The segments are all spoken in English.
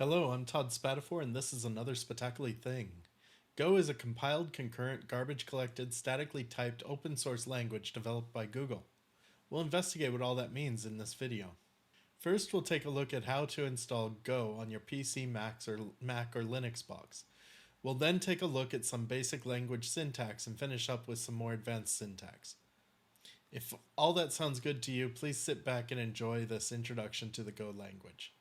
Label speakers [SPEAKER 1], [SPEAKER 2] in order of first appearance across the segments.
[SPEAKER 1] Hello, I'm Todd Spatafor, and this is another Spectacularly Thing. Go is a compiled, concurrent, garbage collected, statically typed, open source language developed by Google. We'll investigate what all that means in this video. First, we'll take a look at how to install Go on your PC, Mac, or Linux box. We'll then take a look at some basic language syntax and finish up with some more advanced syntax. If all that sounds good to you, please sit back and enjoy this introduction to the Go language.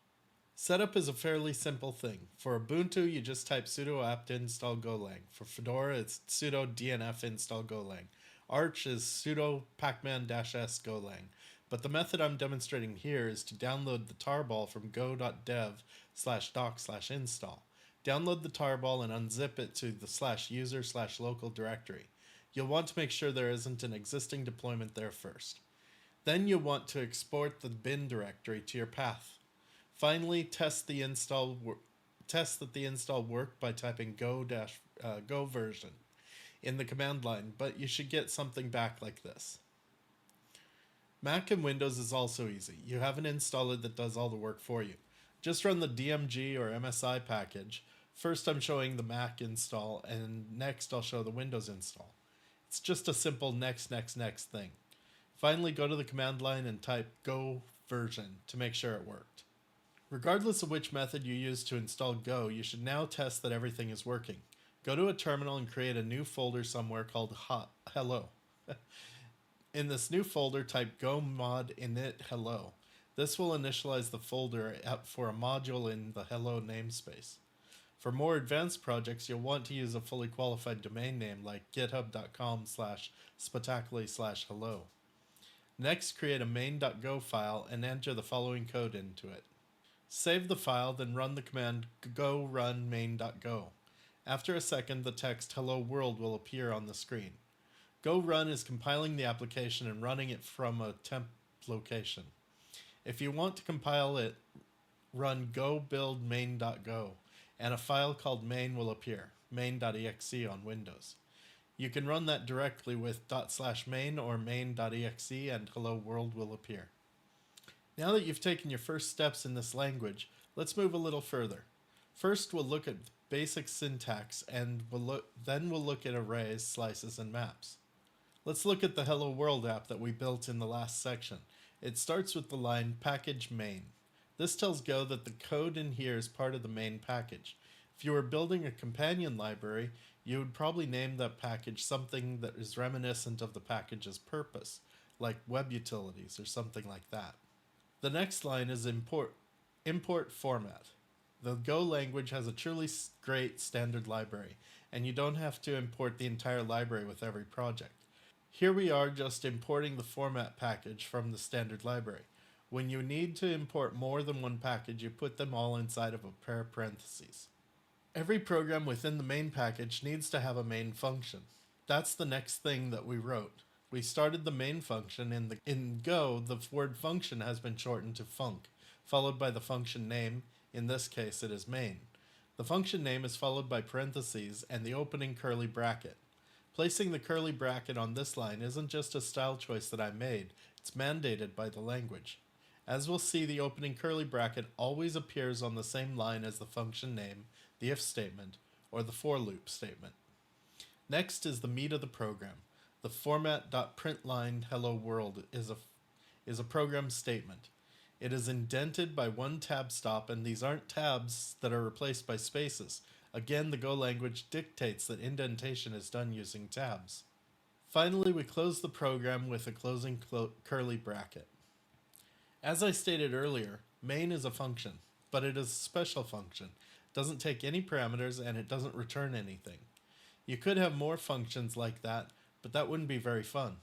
[SPEAKER 1] Setup is a fairly simple thing. For Ubuntu, you just type sudo apt install Golang. For Fedora, it's sudo dnf install Golang. Arch is sudo pacman-s Golang. But the method I'm demonstrating here is to download the tarball from go.dev/doc/install. Download the tarball and unzip it to the /user/local directory. You'll want to make sure there isn't an existing deployment there first. Then you'll want to export the bin directory to your path. Finally, test that the install worked by typing go version in the command line, but you should get something back like this. Mac and Windows is also easy. You have an installer that does all the work for you. Just run the DMG or MSI package. First I'm showing the Mac install, and next I'll show the Windows install. It's just a simple next thing. Finally, go to the command line and type go version to make sure it worked. Regardless of which method you use to install Go, you should now test that everything is working. Go to a terminal and create a new folder somewhere called hello. In this new folder, type go mod init hello. This will initialize the folder for a module in the hello namespace. For more advanced projects, you'll want to use a fully qualified domain name like github.com/spectacularly/hello. Next, create a main.go file and enter the following code into it. Save the file, then run the command go run main.go. After a second, the text hello world will appear on the screen. Go run is compiling the application and running it from a temp location. If you want to compile it, run go build main.go, and a file called main will appear, main.exe on Windows. You can run that directly with ./main or main.exe and hello world will appear. Now that you've taken your first steps in this language, let's move a little further. First, we'll look at basic syntax, and then we'll look at arrays, slices, and maps. Let's look at the Hello World app that we built in the last section. It starts with the line package main. This tells Go that the code in here is part of the main package. If you were building a companion library, you would probably name that package something that is reminiscent of the package's purpose, like web utilities or something like that. The next line is import format. The Go language has a truly great standard library, and you don't have to import the entire library with every project. Here we are just importing the format package from the standard library. When you need to import more than one package, you put them all inside of a pair of parentheses. Every program within the main package needs to have a main function. That's the next thing that we wrote. We started the main function. In Go, the word function has been shortened to func, followed by the function name. In this case, it is main. The function name is followed by parentheses and the opening curly bracket. Placing the curly bracket on this line isn't just a style choice that I made, it's mandated by the language. As we'll see, the opening curly bracket always appears on the same line as the function name, the if statement, or the for loop statement. Next is the meat of the program. The format.println hello world is a program statement. It is indented by one tab stop, and these aren't tabs that are replaced by spaces. Again, the Go language dictates that indentation is done using tabs. Finally, we close the program with a closing curly bracket. As I stated earlier, main is a function, but it is a special function. It doesn't take any parameters and it doesn't return anything. You could have more functions like that, but that wouldn't be very fun.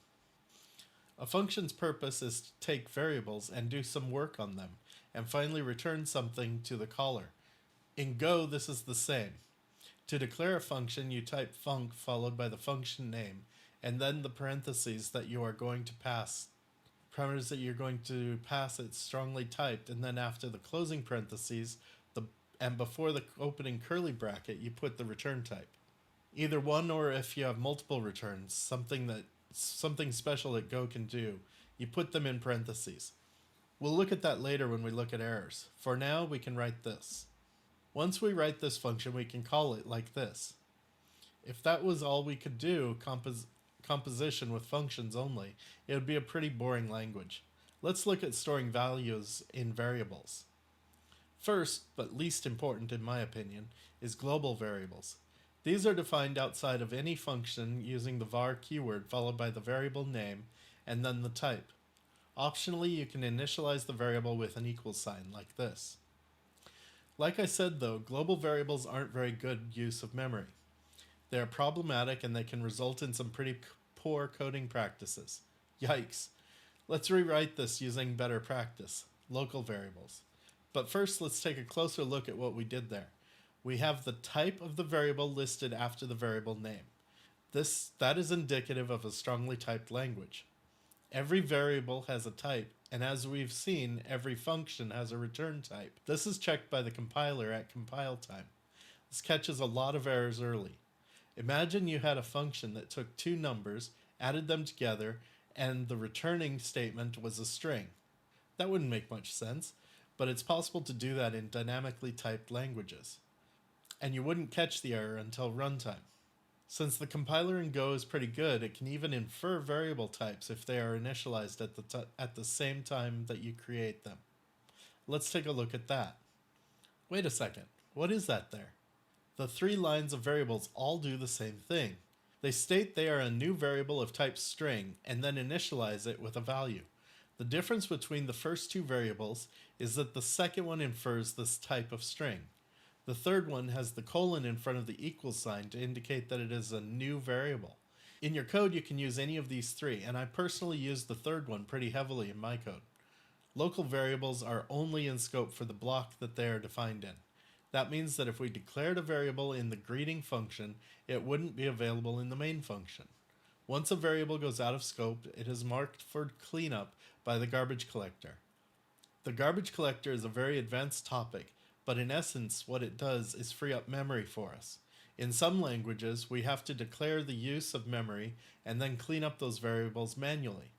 [SPEAKER 1] A function's purpose is to take variables and do some work on them, and finally return something to the caller. In Go, this is the same. To declare a function, you type func followed by the function name, and then the parentheses that you are going to pass. Parameters that you're going to pass it strongly typed, and then after the closing parentheses, and before the opening curly bracket, you put the return type. Either one, or if you have multiple returns, something special that Go can do, you put them in parentheses. We'll look at that later when we look at errors. For now, we can write this. Once we write this function, we can call it like this. If that was all we could do, composition with functions only, it would be a pretty boring language. Let's look at storing values in variables. First, but least important in my opinion, is global variables. These are defined outside of any function using the var keyword followed by the variable name and then the type. Optionally, you can initialize the variable with an equal sign like this. Like I said though, global variables aren't very good use of memory. They are problematic and they can result in some pretty poor coding practices. Yikes. Let's rewrite this using better practice, local variables. But first, let's take a closer look at what we did there. We have the type of the variable listed after the variable name. That is indicative of a strongly typed language. Every variable has a type, and as we've seen, every function has a return type. This is checked by the compiler at compile time. This catches a lot of errors early. Imagine you had a function that took two numbers, added them together, and the returning statement was a string. That wouldn't make much sense, but it's possible to do that in dynamically typed languages. And you wouldn't catch the error until runtime. Since the compiler in Go is pretty good, it can even infer variable types if they are initialized at the same time that you create them. Let's take a look at that. Wait a second, what is that there? The three lines of variables all do the same thing. They state they are a new variable of type string and then initialize it with a value. The difference between the first two variables is that the second one infers this type of string. The third one has the colon in front of the equal sign to indicate that it is a new variable. In your code, you can use any of these three, and I personally use the third one pretty heavily in my code. Local variables are only in scope for the block that they are defined in. That means that if we declared a variable in the greeting function, it wouldn't be available in the main function. Once a variable goes out of scope, it is marked for cleanup by the garbage collector. The garbage collector is a very advanced topic, but in essence, what it does is free up memory for us. In some languages, we have to declare the use of memory and then clean up those variables manually.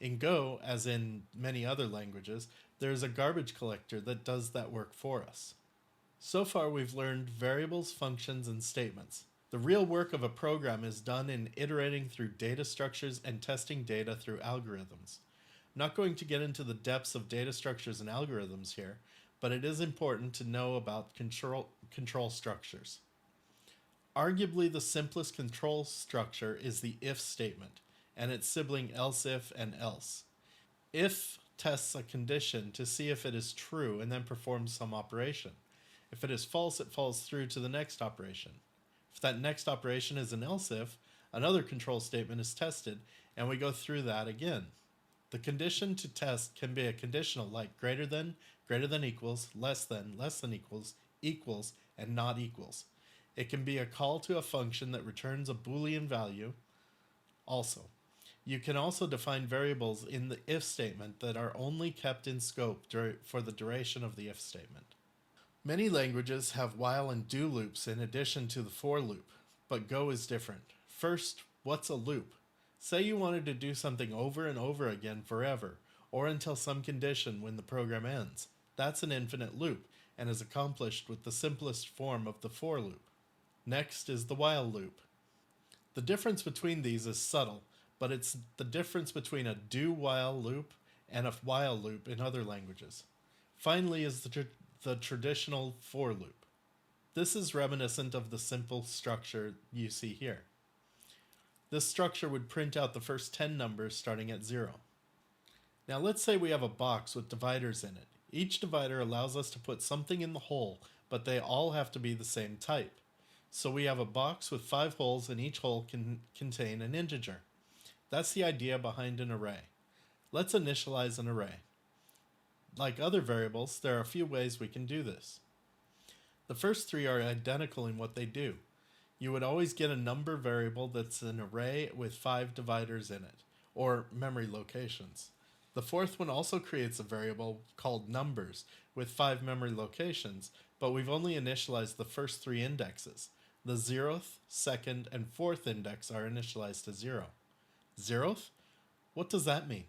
[SPEAKER 1] In Go, as in many other languages, there is a garbage collector that does that work for us. So far, we've learned variables, functions, and statements. The real work of a program is done in iterating through data structures and testing data through algorithms. I'm not going to get into the depths of data structures and algorithms here, but it is important to know about control structures. Arguably, the simplest control structure is the if statement, and its sibling else if and else. If tests a condition to see if it is true and then performs some operation. If it is false, it falls through to the next operation. If that next operation is an else if, another control statement is tested, and we go through that again. The condition to test can be a conditional like greater than equals, less than equals, and not equals. It can be a call to a function that returns a Boolean value. Also, you can also define variables in the if statement that are only kept in scope for the duration of the if statement. Many languages have while and do loops in addition to the for loop, but Go is different. First, what's a loop? Say you wanted to do something over and over again forever, or until some condition when the program ends. That's an infinite loop, and is accomplished with the simplest form of the for loop. Next is the while loop. The difference between these is subtle, but it's the difference between a do-while loop and a while loop in other languages. Finally is the traditional for loop. This is reminiscent of the simple structure you see here. This structure would print out the first 10 numbers starting at 0. Now let's say we have a box with dividers in it. Each divider allows us to put something in the hole, but they all have to be the same type. So we have a box with 5 holes and each hole can contain an integer. That's the idea behind an array. Let's initialize an array. Like other variables, there are a few ways we can do this. The first three are identical in what they do. You would always get a number variable that's an array with 5 dividers in it, or memory locations. The fourth one also creates a variable called numbers with 5 memory locations, but we've only initialized the first 3 indexes. The 0th, 2nd, and 4th index are initialized to 0. 0th? What does that mean?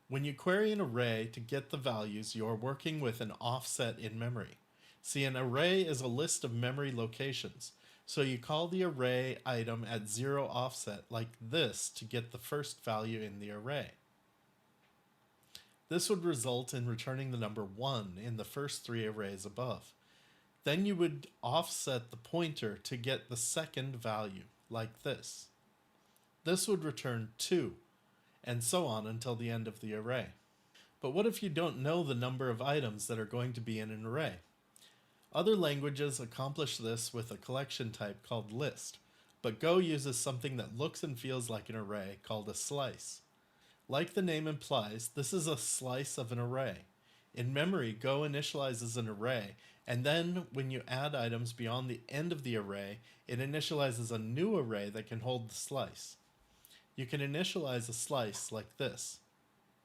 [SPEAKER 1] When you query an array to get the values, you're working with an offset in memory. See, an array is a list of memory locations. So you call the array item at 0 offset like this to get the first value in the array. This would result in returning the number 1 in the first 3 arrays above. Then you would offset the pointer to get the second value, like this. This would return 2, and so on until the end of the array. But what if you don't know the number of items that are going to be in an array? Other languages accomplish this with a collection type called list, but Go uses something that looks and feels like an array called a slice. Like the name implies, this is a slice of an array. In memory, Go initializes an array, and then when you add items beyond the end of the array, it initializes a new array that can hold the slice. You can initialize a slice like this.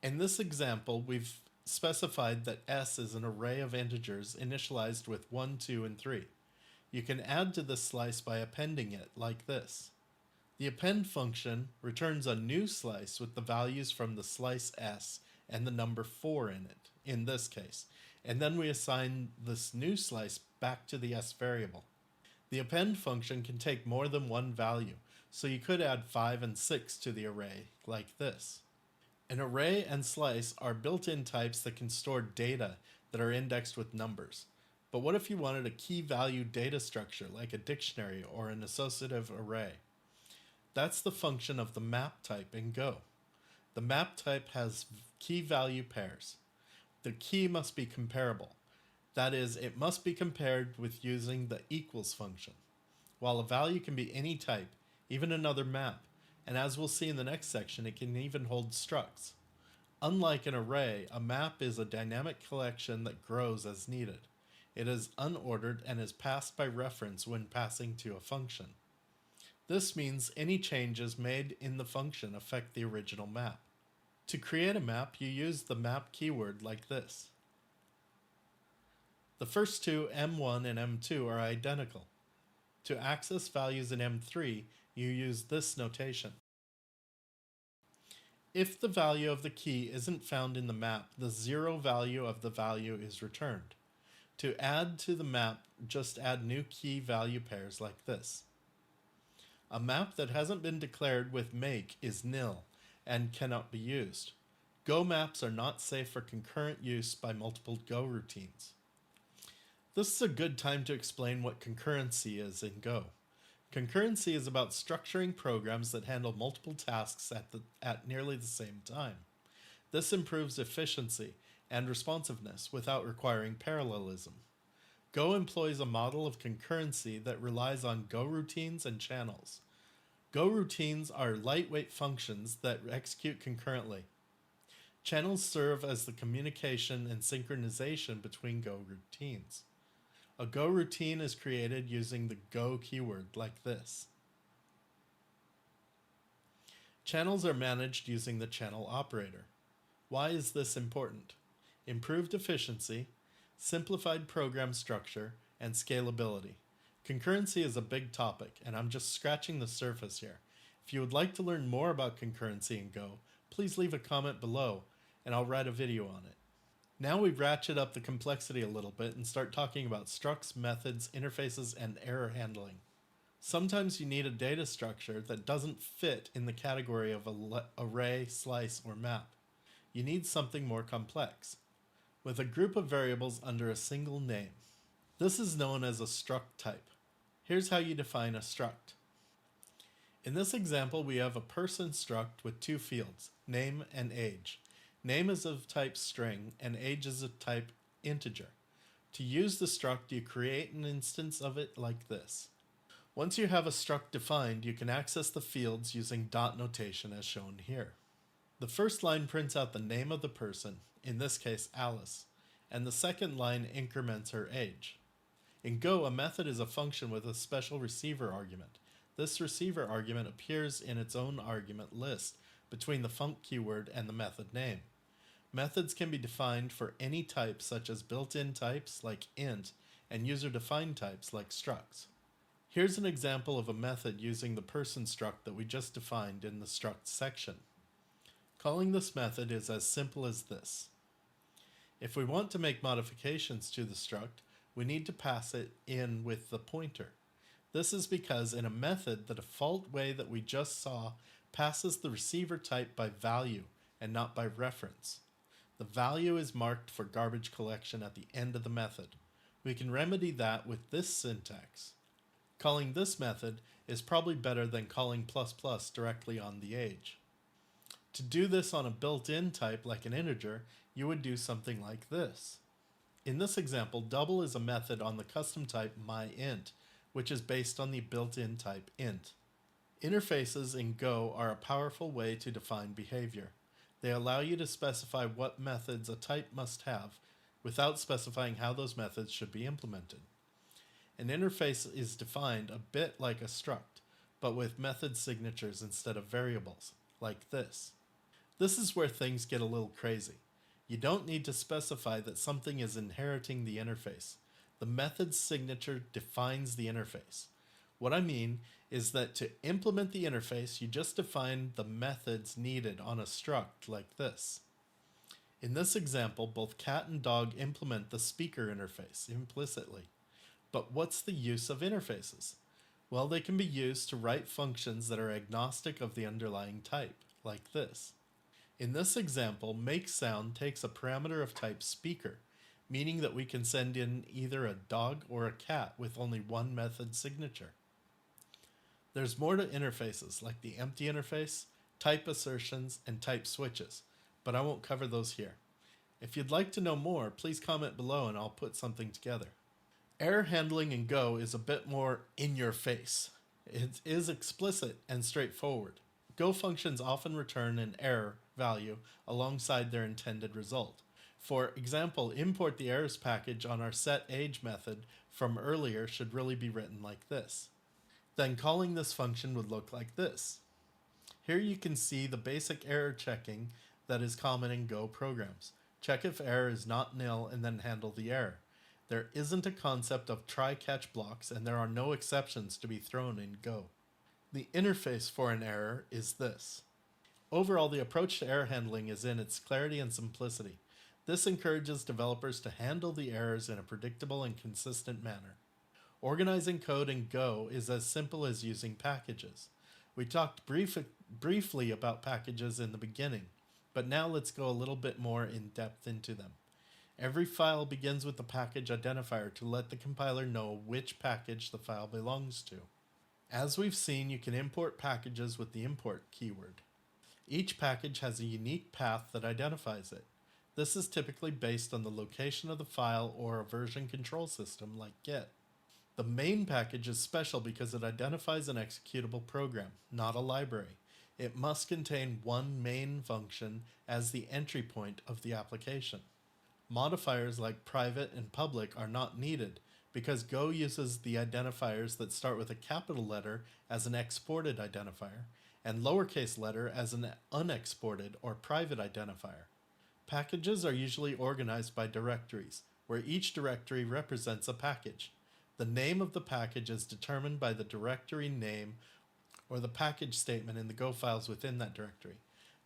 [SPEAKER 1] In this example, we've specified that S is an array of integers initialized with 1, 2, and 3. You can add to this slice by appending it like this. The append function returns a new slice with the values from the slice S and the number 4 in it, in this case, and then we assign this new slice back to the S variable. The append function can take more than one value, so you could add 5 and 6 to the array like this. An array and slice are built-in types that can store data that are indexed with numbers. But what if you wanted a key value data structure like a dictionary or an associative array? That's the function of the map type in Go. The map type has key value pairs. The key must be comparable. That is, it must be compared with using the equals function. While a value can be any type, even another map, and as we'll see in the next section, it can even hold structs. Unlike an array, a map is a dynamic collection that grows as needed. It is unordered and is passed by reference when passing to a function. This means any changes made in the function affect the original map. To create a map, you use the map keyword like this. The first two, M1 and M2, are identical. To access values in M3, you use this notation. If the value of the key isn't found in the map, the 0 value of the value is returned. To add to the map, just add new key value pairs like this. A map that hasn't been declared with make is nil and cannot be used. Go maps are not safe for concurrent use by multiple Go routines. This is a good time to explain what concurrency is in Go. Concurrency is about structuring programs that handle multiple tasks at nearly the same time. This improves efficiency and responsiveness without requiring parallelism. Go employs a model of concurrency that relies on Go routines and channels. Go routines are lightweight functions that execute concurrently. Channels serve as the communication and synchronization between Go routines. A Go routine is created using the Go keyword like this. Channels are managed using the channel operator. Why is this important? Improved efficiency, simplified program structure, and scalability. Concurrency is a big topic, and I'm just scratching the surface here. If you would like to learn more about concurrency in Go, please leave a comment below, and I'll write a video on it. Now we ratchet up the complexity a little bit and start talking about structs, methods, interfaces, and error handling. Sometimes you need a data structure that doesn't fit in the category of an array, slice, or map. You need something more complex, with a group of variables under a single name. This is known as a struct type. Here's how you define a struct. In this example, we have a person struct with two fields, name and age. Name is of type string, and age is of type integer. To use the struct, you create an instance of it like this. Once you have a struct defined, you can access the fields using dot notation as shown here. The first line prints out the name of the person, in this case Alice, and the second line increments her age. In Go, a method is a function with a special receiver argument. This receiver argument appears in its own argument list between the func keyword and the method name. Methods can be defined for any type such as built-in types like int and user-defined types like structs. Here's an example of a method using the person struct that we just defined in the struct section. Calling this method is as simple as this. If we want to make modifications to the struct, we need to pass it in with the pointer. This is because in a method, the default way that we just saw passes the receiver type by value and not by reference. The value is marked for garbage collection at the end of the method. We can remedy that with this syntax. Calling this method is probably better than calling ++ directly on the age. To do this on a built-in type like an integer, you would do something like this. In this example, double is a method on the custom type myInt, which is based on the built-in type int. Interfaces in Go are a powerful way to define behavior. They allow you to specify what methods a type must have without specifying how those methods should be implemented. An interface is defined a bit like a struct, but with method signatures instead of variables, like this. This is where things get a little crazy. You don't need to specify that something is inheriting the interface. The method's signature defines the interface. What I mean is that to implement the interface, you just define the methods needed on a struct like this. In this example, both cat and dog implement the speaker interface implicitly. But what's the use of interfaces? Well, they can be used to write functions that are agnostic of the underlying type, like this. In this example, makeSound takes a parameter of type speaker, meaning that we can send in either a dog or a cat with only one method signature. There's more to interfaces, like the empty interface, type assertions, and type switches, but I won't cover those here. If you'd like to know more, please comment below and I'll put something together. Error handling in Go is a bit more in your face. It is explicit and straightforward. Go functions often return an error value alongside their intended result. For example, import the errors package on our setAge method from earlier should really be written like this. Then calling this function would look like this. Here you can see the basic error checking that is common in Go programs. Check if error is not nil and then handle the error. There isn't a concept of try-catch blocks and there are no exceptions to be thrown in Go. The interface for an error is this. Overall, the approach to error handling is in its clarity and simplicity. This encourages developers to handle the errors in a predictable and consistent manner. Organizing code in Go is as simple as using packages. We talked briefly about packages in the beginning, but now let's go a little bit more in depth into them. Every file begins with the package identifier to let the compiler know which package the file belongs to. As we've seen, you can import packages with the import keyword. Each package has a unique path that identifies it. This is typically based on the location of the file or a version control system like Git. The main package is special because it identifies an executable program, not a library. It must contain one main function as the entry point of the application. Modifiers like private and public are not needed because Go uses the identifiers that start with a capital letter as an exported identifier and lowercase letter as an unexported or private identifier. Packages are usually organized by directories, where each directory represents a package. The name of the package is determined by the directory name or the package statement in the Go files within that directory.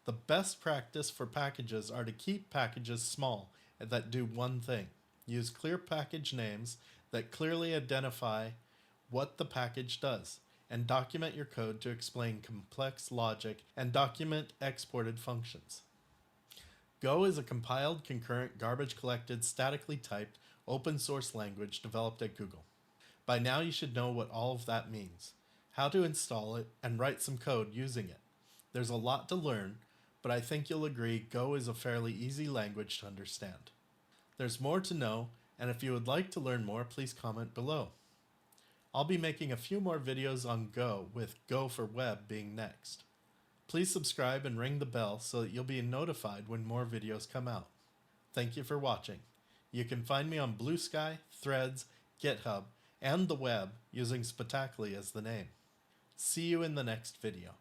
[SPEAKER 1] The best practice for packages are to keep packages small and that do one thing. Use clear package names that clearly identify what the package does, and document your code to explain complex logic and document exported functions. Go is a compiled, concurrent, garbage-collected, statically typed, open-source language developed at Google. By now you should know what all of that means, how to install it, and write some code using it. There's a lot to learn, but I think you'll agree Go is a fairly easy language to understand. There's more to know, and if you would like to learn more, please comment below. I'll be making a few more videos on Go, with Go for Web being next. Please subscribe and ring the bell so that you'll be notified when more videos come out. Thank you for watching. You can find me on Blue Sky, Threads, GitHub, and the web using Spitackly as the name. See you in the next video.